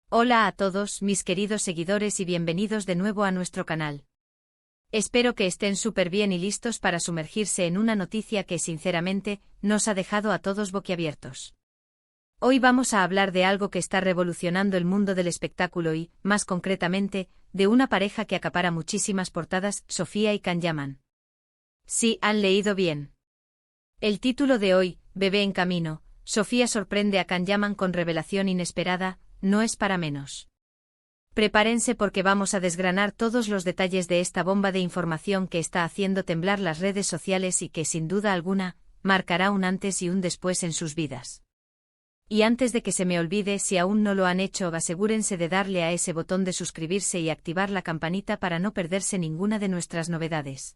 Hola a todos mis queridos seguidores y bienvenidos de nuevo a nuestro canal. Espero que estén súper bien y listos para sumergirse en una noticia que sinceramente nos ha dejado a todos boquiabiertos. Hoy vamos a hablar de algo que está revolucionando el mundo del espectáculo y, más concretamente, de una pareja que acapara muchísimas portadas, Sofía y Can Yaman. Sí, han leído bien. El título de hoy, Bebé en camino, Sofía sorprende a Can Yaman con revelación inesperada, no es para menos. Prepárense porque vamos a desgranar todos los detalles de esta bomba de información que está haciendo temblar las redes sociales y que, sin duda alguna, marcará un antes y un después en sus vidas. Y antes de que se me olvide, si aún no lo han hecho, asegúrense de darle a ese botón de suscribirse y activar la campanita para no perderse ninguna de nuestras novedades.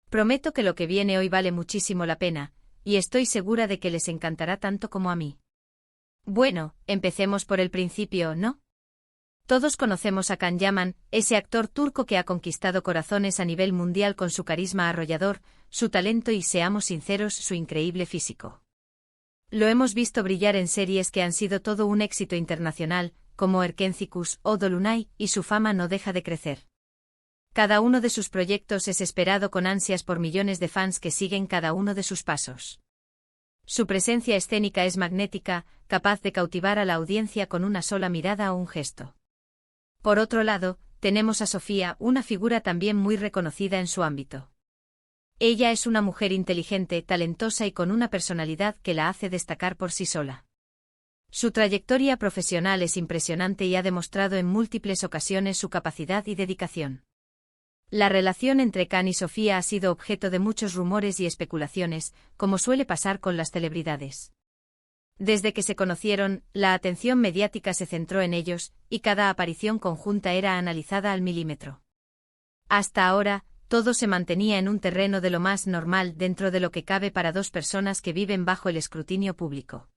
Prometo que lo que viene hoy vale muchísimo la pena, y estoy segura de que les encantará tanto como a mí. Bueno, empecemos por el principio, ¿no? Todos conocemos a Can Yaman, ese actor turco que ha conquistado corazones a nivel mundial con su carisma arrollador, su talento y, seamos sinceros, su increíble físico. Lo hemos visto brillar en series que han sido todo un éxito internacional, como Erkencicus o Dolunay, y su fama no deja de crecer. Cada uno de sus proyectos es esperado con ansias por millones de fans que siguen cada uno de sus pasos. Su presencia escénica es magnética, capaz de cautivar a la audiencia con una sola mirada o un gesto. Por otro lado, tenemos a Sofía, una figura también muy reconocida en su ámbito. Ella es una mujer inteligente, talentosa y con una personalidad que la hace destacar por sí sola. Su trayectoria profesional es impresionante y ha demostrado en múltiples ocasiones su capacidad y dedicación. La relación entre Can y Sofía ha sido objeto de muchos rumores y especulaciones, como suele pasar con las celebridades. Desde que se conocieron, la atención mediática se centró en ellos, y cada aparición conjunta era analizada al milímetro. Hasta ahora, todo se mantenía en un terreno de lo más normal dentro de lo que cabe para dos personas que viven bajo el escrutinio público.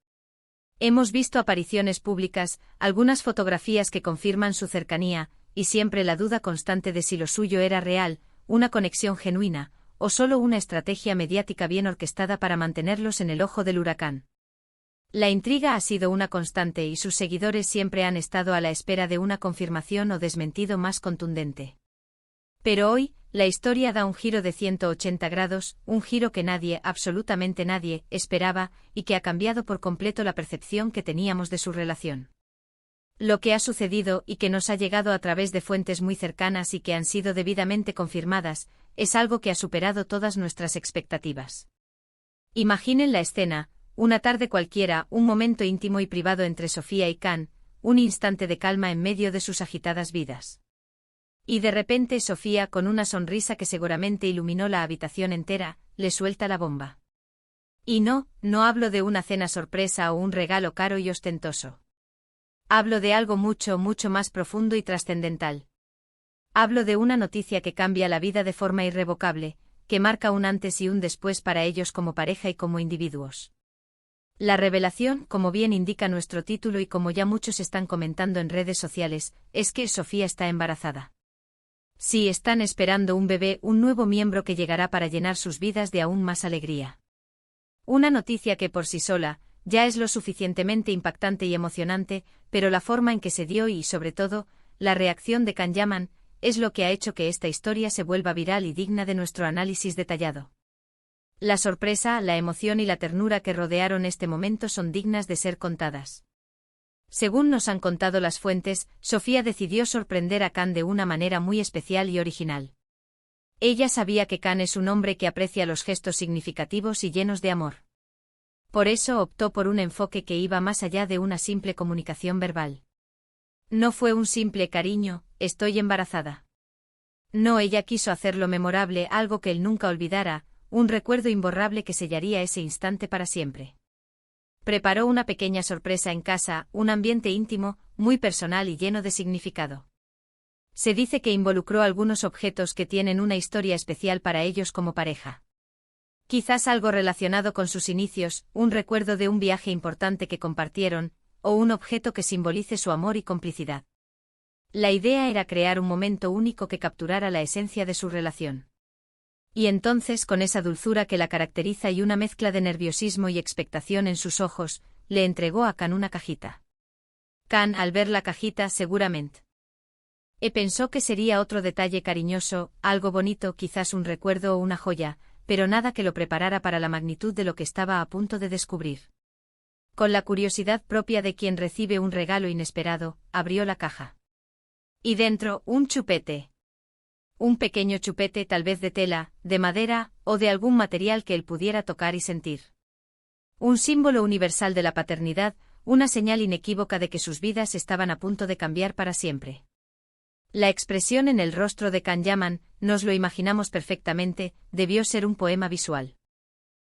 Hemos visto apariciones públicas, algunas fotografías que confirman su cercanía, y siempre la duda constante de si lo suyo era real, una conexión genuina, o solo una estrategia mediática bien orquestada para mantenerlos en el ojo del huracán. La intriga ha sido una constante y sus seguidores siempre han estado a la espera de una confirmación o desmentido más contundente. Pero hoy, la historia da un giro de 180 grados, un giro que nadie, absolutamente nadie, esperaba, y que ha cambiado por completo la percepción que teníamos de su relación. Lo que ha sucedido y que nos ha llegado a través de fuentes muy cercanas y que han sido debidamente confirmadas, es algo que ha superado todas nuestras expectativas. Imaginen la escena, una tarde cualquiera, un momento íntimo y privado entre Sofía y Can, un instante de calma en medio de sus agitadas vidas. Y de repente Sofía, con una sonrisa que seguramente iluminó la habitación entera, le suelta la bomba. Y no hablo de una cena sorpresa o un regalo caro y ostentoso. Hablo de algo mucho, mucho más profundo y trascendental. Hablo de una noticia que cambia la vida de forma irrevocable, que marca un antes y un después para ellos como pareja y como individuos. La revelación, como bien indica nuestro título y como ya muchos están comentando en redes sociales, es que Sofía está embarazada. Sí, están esperando un bebé, un nuevo miembro que llegará para llenar sus vidas de aún más alegría. Una noticia que por sí sola, ya es lo suficientemente impactante y emocionante, pero la forma en que se dio y, sobre todo, la reacción de Can Yaman, es lo que ha hecho que esta historia se vuelva viral y digna de nuestro análisis detallado. La sorpresa, la emoción y la ternura que rodearon este momento son dignas de ser contadas. Según nos han contado las fuentes, Sofía decidió sorprender a Can de una manera muy especial y original. Ella sabía que Can es un hombre que aprecia los gestos significativos y llenos de amor. Por eso optó por un enfoque que iba más allá de una simple comunicación verbal. No fue un simple cariño, estoy embarazada. No, ella quiso hacerlo memorable, algo que él nunca olvidara, un recuerdo imborrable que sellaría ese instante para siempre. Preparó una pequeña sorpresa en casa, un ambiente íntimo, muy personal y lleno de significado. Se dice que involucró algunos objetos que tienen una historia especial para ellos como pareja. Quizás algo relacionado con sus inicios, un recuerdo de un viaje importante que compartieron, o un objeto que simbolice su amor y complicidad. La idea era crear un momento único que capturara la esencia de su relación. Y entonces, con esa dulzura que la caracteriza y una mezcla de nerviosismo y expectación en sus ojos, le entregó a Can una cajita. Can, al ver la cajita, seguramente. Pensó que sería otro detalle cariñoso, algo bonito, quizás un recuerdo o una joya, pero nada que lo preparara para la magnitud de lo que estaba a punto de descubrir. Con la curiosidad propia de quien recibe un regalo inesperado, abrió la caja. Y dentro, un chupete. Un pequeño chupete, tal vez de tela, de madera, o de algún material que él pudiera tocar y sentir. Un símbolo universal de la paternidad, una señal inequívoca de que sus vidas estaban a punto de cambiar para siempre. La expresión en el rostro de Can Yaman, nos lo imaginamos perfectamente, debió ser un poema visual.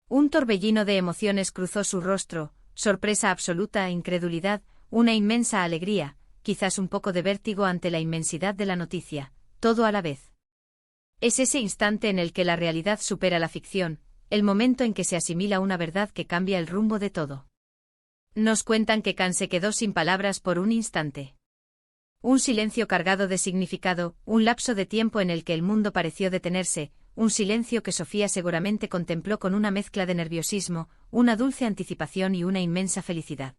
Un torbellino de emociones cruzó su rostro, sorpresa absoluta, incredulidad, una inmensa alegría, quizás un poco de vértigo ante la inmensidad de la noticia, todo a la vez. Es ese instante en el que la realidad supera la ficción, el momento en que se asimila una verdad que cambia el rumbo de todo. Nos cuentan que Can se quedó sin palabras por un instante. Un silencio cargado de significado, un lapso de tiempo en el que el mundo pareció detenerse, un silencio que Sofía seguramente contempló con una mezcla de nerviosismo, una dulce anticipación y una inmensa felicidad.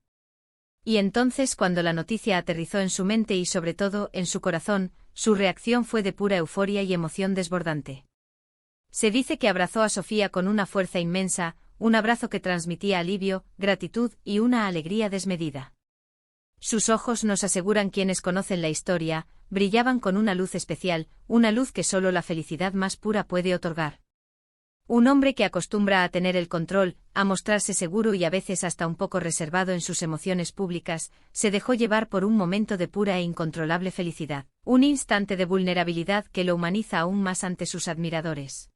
Y entonces, cuando la noticia aterrizó en su mente y sobre todo en su corazón, su reacción fue de pura euforia y emoción desbordante. Se dice que abrazó a Sofía con una fuerza inmensa, un abrazo que transmitía alivio, gratitud y una alegría desmedida. Sus ojos, nos aseguran quienes conocen la historia, brillaban con una luz especial, una luz que solo la felicidad más pura puede otorgar. Un hombre que acostumbra a tener el control, a mostrarse seguro y a veces hasta un poco reservado en sus emociones públicas, se dejó llevar por un momento de pura e incontrolable felicidad, un instante de vulnerabilidad que lo humaniza aún más ante sus admiradores.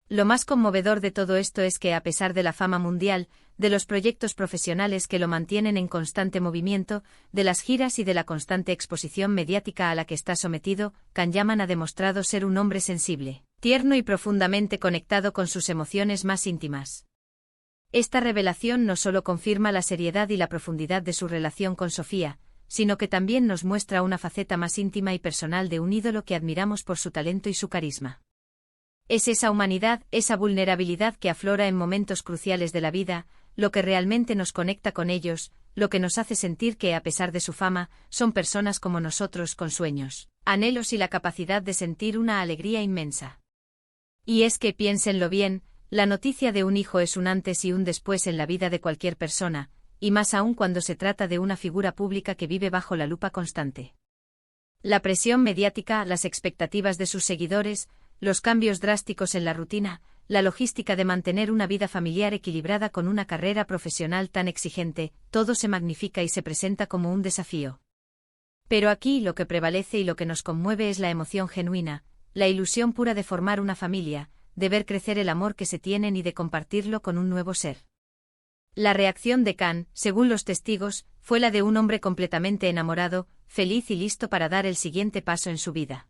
Lo más conmovedor de todo esto es que, a pesar de la fama mundial, de los proyectos profesionales que lo mantienen en constante movimiento, de las giras y de la constante exposición mediática a la que está sometido, Can Yaman ha demostrado ser un hombre sensible, tierno y profundamente conectado con sus emociones más íntimas. Esta revelación no solo confirma la seriedad y la profundidad de su relación con Sofía, sino que también nos muestra una faceta más íntima y personal de un ídolo que admiramos por su talento y su carisma. Es esa humanidad, esa vulnerabilidad que aflora en momentos cruciales de la vida, lo que realmente nos conecta con ellos, lo que nos hace sentir que, a pesar de su fama, son personas como nosotros con sueños, anhelos y la capacidad de sentir una alegría inmensa. Y es que, piénsenlo bien, la noticia de un hijo es un antes y un después en la vida de cualquier persona, y más aún cuando se trata de una figura pública que vive bajo la lupa constante. La presión mediática, las expectativas de sus seguidores, los cambios drásticos en la rutina, la logística de mantener una vida familiar equilibrada con una carrera profesional tan exigente, todo se magnifica y se presenta como un desafío. Pero aquí lo que prevalece y lo que nos conmueve es la emoción genuina, la ilusión pura de formar una familia, de ver crecer el amor que se tienen y de compartirlo con un nuevo ser. La reacción de Can, según los testigos, fue la de un hombre completamente enamorado, feliz y listo para dar el siguiente paso en su vida.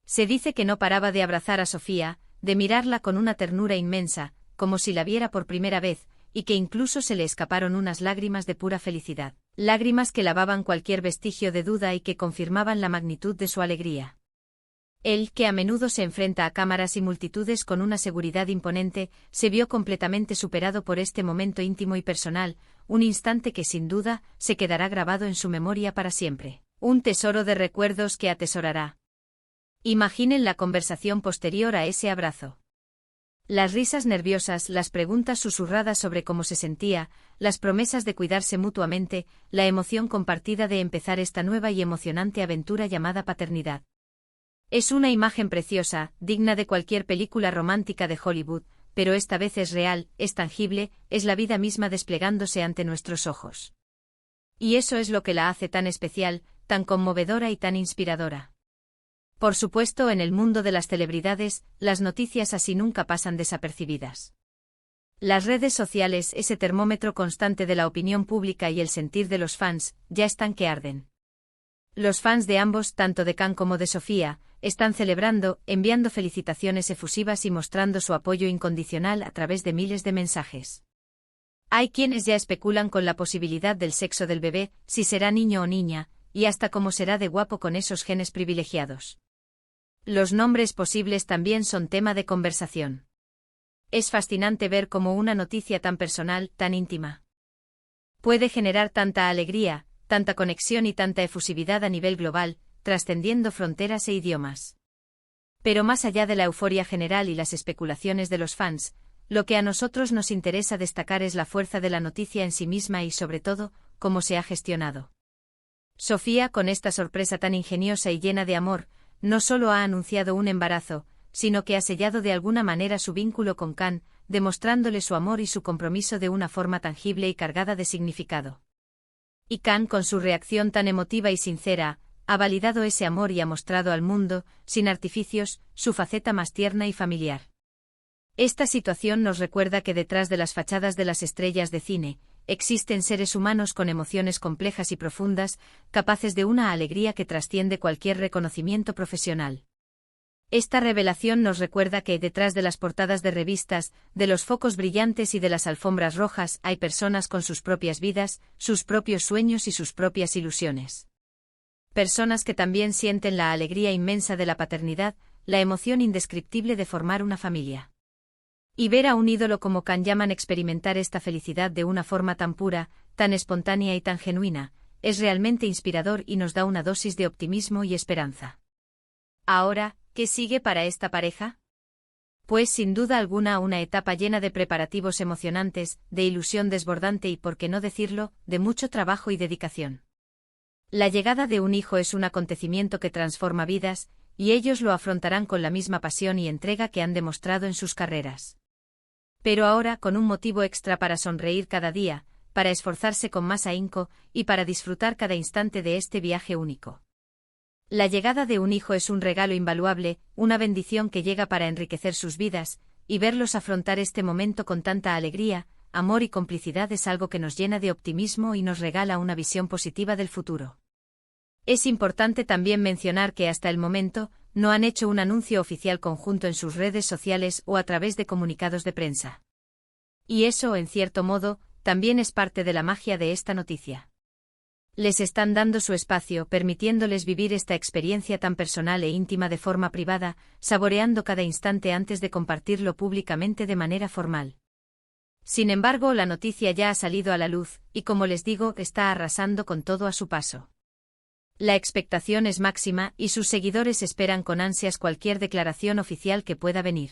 Se dice que no paraba de abrazar a Sofía, de mirarla con una ternura inmensa, como si la viera por primera vez, y que incluso se le escaparon unas lágrimas de pura felicidad, lágrimas que lavaban cualquier vestigio de duda y que confirmaban la magnitud de su alegría. Él, que a menudo se enfrenta a cámaras y multitudes con una seguridad imponente, se vio completamente superado por este momento íntimo y personal, un instante que sin duda se quedará grabado en su memoria para siempre, un tesoro de recuerdos que atesorará. Imaginen la conversación posterior a ese abrazo. Las risas nerviosas, las preguntas susurradas sobre cómo se sentía, las promesas de cuidarse mutuamente, la emoción compartida de empezar esta nueva y emocionante aventura llamada paternidad. Es una imagen preciosa, digna de cualquier película romántica de Hollywood, pero esta vez es real, es tangible, es la vida misma desplegándose ante nuestros ojos. Y eso es lo que la hace tan especial, tan conmovedora y tan inspiradora. Por supuesto, en el mundo de las celebridades, las noticias así nunca pasan desapercibidas. Las redes sociales, ese termómetro constante de la opinión pública y el sentir de los fans, ya están que arden. Los fans de ambos, tanto de Can como de Sofía, están celebrando, enviando felicitaciones efusivas y mostrando su apoyo incondicional a través de miles de mensajes. Hay quienes ya especulan con la posibilidad del sexo del bebé, si será niño o niña, y hasta cómo será de guapo con esos genes privilegiados. Los nombres posibles también son tema de conversación. Es fascinante ver cómo una noticia tan personal, tan íntima, puede generar tanta alegría, tanta conexión y tanta efusividad a nivel global, trascendiendo fronteras e idiomas. Pero más allá de la euforia general y las especulaciones de los fans, lo que a nosotros nos interesa destacar es la fuerza de la noticia en sí misma y sobre todo, cómo se ha gestionado. Sofía, con esta sorpresa tan ingeniosa y llena de amor, no solo ha anunciado un embarazo, sino que ha sellado de alguna manera su vínculo con Can, demostrándole su amor y su compromiso de una forma tangible y cargada de significado. Y Can, con su reacción tan emotiva y sincera, ha validado ese amor y ha mostrado al mundo, sin artificios, su faceta más tierna y familiar. Esta situación nos recuerda que detrás de las fachadas de las estrellas de cine, existen seres humanos con emociones complejas y profundas, capaces de una alegría que trasciende cualquier reconocimiento profesional. Esta revelación nos recuerda que detrás de las portadas de revistas, de los focos brillantes y de las alfombras rojas hay personas con sus propias vidas, sus propios sueños y sus propias ilusiones. Personas que también sienten la alegría inmensa de la paternidad, la emoción indescriptible de formar una familia. Y ver a un ídolo como Can Yaman experimentar esta felicidad de una forma tan pura, tan espontánea y tan genuina, es realmente inspirador y nos da una dosis de optimismo y esperanza. Ahora, ¿qué sigue para esta pareja? Pues sin duda alguna una etapa llena de preparativos emocionantes, de ilusión desbordante y, por qué no decirlo, de mucho trabajo y dedicación. La llegada de un hijo es un acontecimiento que transforma vidas, y ellos lo afrontarán con la misma pasión y entrega que han demostrado en sus carreras. Pero ahora con un motivo extra para sonreír cada día, para esforzarse con más ahínco, y para disfrutar cada instante de este viaje único. La llegada de un hijo es un regalo invaluable, una bendición que llega para enriquecer sus vidas, y verlos afrontar este momento con tanta alegría, amor y complicidad es algo que nos llena de optimismo y nos regala una visión positiva del futuro. Es importante también mencionar que hasta el momento, no han hecho un anuncio oficial conjunto en sus redes sociales o a través de comunicados de prensa. Y eso, en cierto modo, también es parte de la magia de esta noticia. Les están dando su espacio, permitiéndoles vivir esta experiencia tan personal e íntima de forma privada, saboreando cada instante antes de compartirlo públicamente de manera formal. Sin embargo, la noticia ya ha salido a la luz, y como les digo, está arrasando con todo a su paso. La expectación es máxima y sus seguidores esperan con ansias cualquier declaración oficial que pueda venir.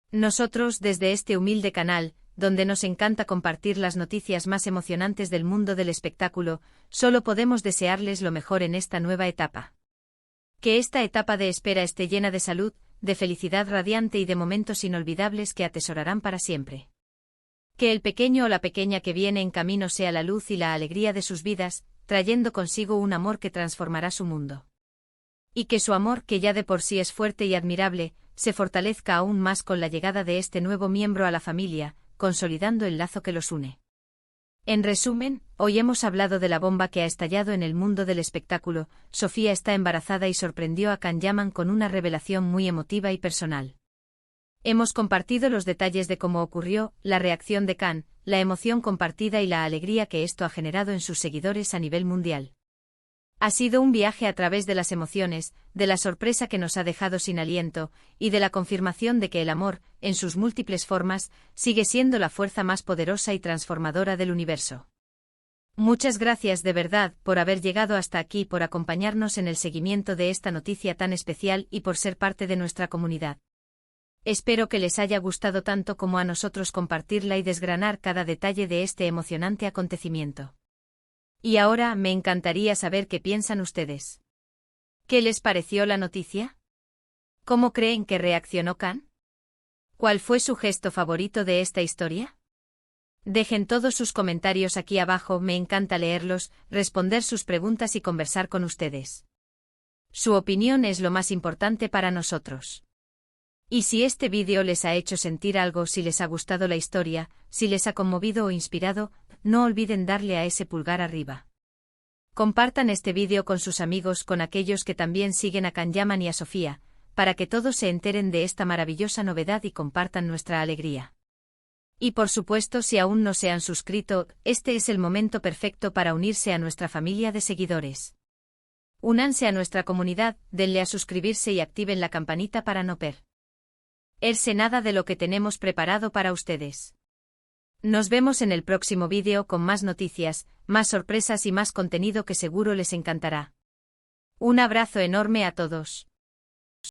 Nosotros, desde este humilde canal, donde nos encanta compartir las noticias más emocionantes del mundo del espectáculo, solo podemos desearles lo mejor en esta nueva etapa. Que esta etapa de espera esté llena de salud, de felicidad radiante y de momentos inolvidables que atesorarán para siempre. Que el pequeño o la pequeña que viene en camino sea la luz y la alegría de sus vidas, trayendo consigo un amor que transformará su mundo. Y que su amor, que ya de por sí es fuerte y admirable, se fortalezca aún más con la llegada de este nuevo miembro a la familia, consolidando el lazo que los une. En resumen, hoy hemos hablado de la bomba que ha estallado en el mundo del espectáculo. Sofía está embarazada y sorprendió a Can Yaman con una revelación muy emotiva y personal. Hemos compartido los detalles de cómo ocurrió, la reacción de Can, la emoción compartida y la alegría que esto ha generado en sus seguidores a nivel mundial. Ha sido un viaje a través de las emociones, de la sorpresa que nos ha dejado sin aliento, y de la confirmación de que el amor, en sus múltiples formas, sigue siendo la fuerza más poderosa y transformadora del universo. Muchas gracias de verdad por haber llegado hasta aquí, por acompañarnos en el seguimiento de esta noticia tan especial y por ser parte de nuestra comunidad. Espero que les haya gustado tanto como a nosotros compartirla y desgranar cada detalle de este emocionante acontecimiento. Y ahora me encantaría saber qué piensan ustedes. ¿Qué les pareció la noticia? ¿Cómo creen que reaccionó Can? ¿Cuál fue su gesto favorito de esta historia? Dejen todos sus comentarios aquí abajo, me encanta leerlos, responder sus preguntas y conversar con ustedes. Su opinión es lo más importante para nosotros. Y si este vídeo les ha hecho sentir algo, si les ha gustado la historia, si les ha conmovido o inspirado, no olviden darle a ese pulgar arriba. Compartan este vídeo con sus amigos, con aquellos que también siguen a Can Yaman y a Sofía, para que todos se enteren de esta maravillosa novedad y compartan nuestra alegría. Y por supuesto, si aún no se han suscrito, este es el momento perfecto para unirse a nuestra familia de seguidores. Únanse a nuestra comunidad, denle a suscribirse y activen la campanita para no perderse nada de lo que tenemos preparado para ustedes. Nos vemos en el próximo vídeo con más noticias, más sorpresas y más contenido que seguro les encantará. Un abrazo enorme a todos.